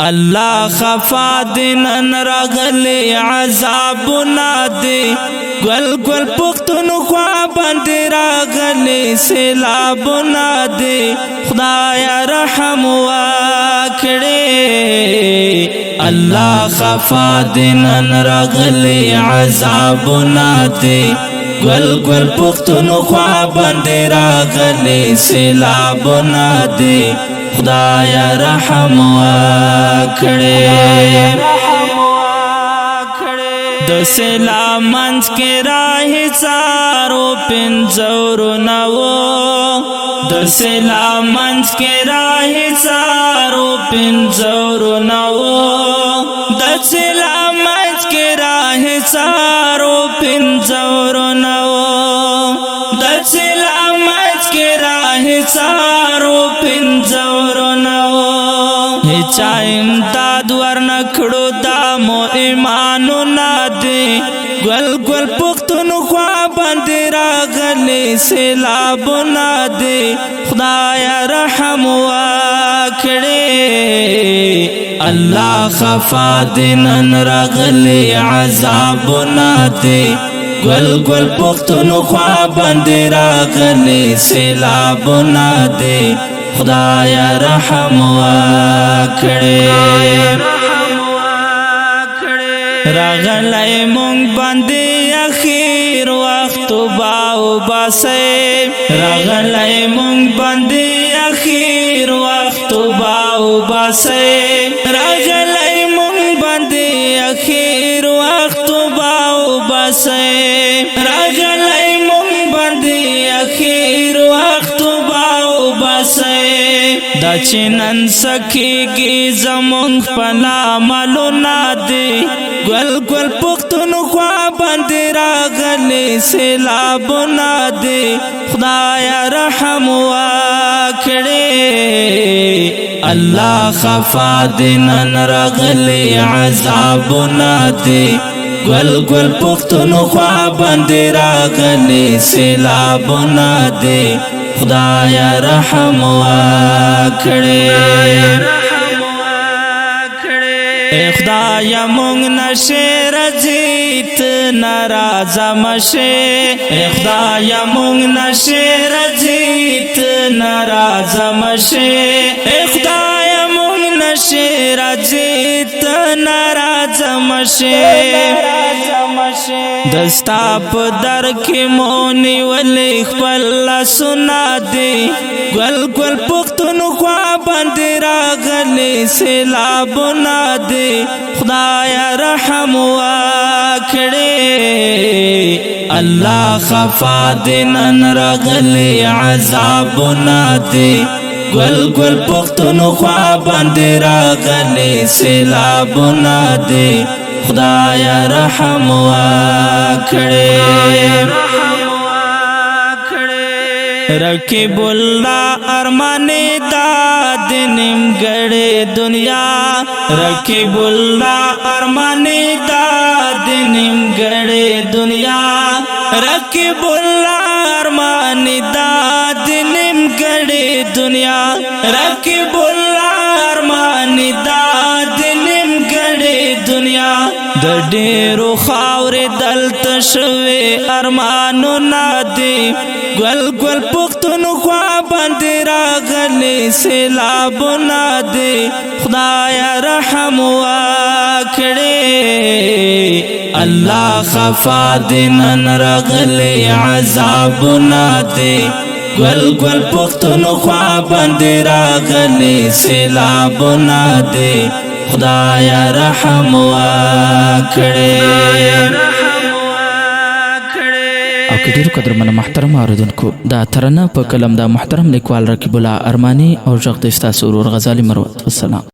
الله خفا دینن راغلی عذابنا دی گل گل پختونخوا باندې راغلی سیلابنا دی خدایا رحم وکړي الله خفا دینن راغلی عذابنا دی گل گل پختونخوا باندې راغلی سیلابنا دی خدایا رحم وکړي د سیلاب منځ کې راهي څارو پنځورو نو د سیلاب منځ کې راهي څارو پنځورو نو د سیلاب منځ کې راهي څارو پنځورو نو د سیلاب منځ کې راهي څارو پنځورو نو هیچا امداد ورنکړو دا مو ایمانو نادي گل گل پختونخوا باندې راغلی سیلابو نادي خدایا رحم وکړي الله خفا دینن راغلی عذابو نادي گل گل پختونخوا باندې راغلی سیلابو نادي خدایا رحم وکړي راغلی مونږ باندې اخیر وخت باو باسه راغلی مونږ باندې اخیر وخت باو باسه راغلی مونږ باندې اخیر وخت باو باسه راغلی مونږ باندې اخیر وخت باو باسه دا چنن سکیږي زمونږ پنا مالو نادي گل گل پختونخوا باندې راغلی سیلابو نادي خدایا رحم وکړي الله خفا دینن راغلی عذابو نادي گل گل پختونخوا باندې راغلی سیلابو نادي خدایا رحم وکړي خدایا مونږ نشه رضیت ناراض مشه خدایا مونږ نشه رضیت ناراض مشه خدایا مونږ نشه رضیت ناراض مشه دستا په در کې مونږ ولې خپل سنا دی گل گل پختونخوا باندې راغلی سیلابو نادي خدایا رحم وکړي الله خفا دینن راغلی عذابو نادي گل گل پختونخوا باندې راغلی سیلابو نادي خدایا رحم وکړي رکیب الله ارمان داد نیمګړې دنیا رکیب الله ارمان داد نیمګړې دنیا رکیب الله ارمان داد نیمګړې دنیا رکیب الله ارمان داد نیمګړې دنیا د ډېرو خاورې دلته شوي ارمانو نادي گل گل پختونخوا باندې راغلی سیلابو نادي خدایا رحم وکړي الله خفا دینن راغلی عذابو نادي گل گل پختونخوا باندې راغلی سیلابو نادي خدایا رحم وکړي او که ډیرو قدرمنو محترم اوریدونکو دا ترانه په کلم د محترم لیکوال رکیب الله ارمانی او غږ د استاد ورور غزالی مروت والسلام.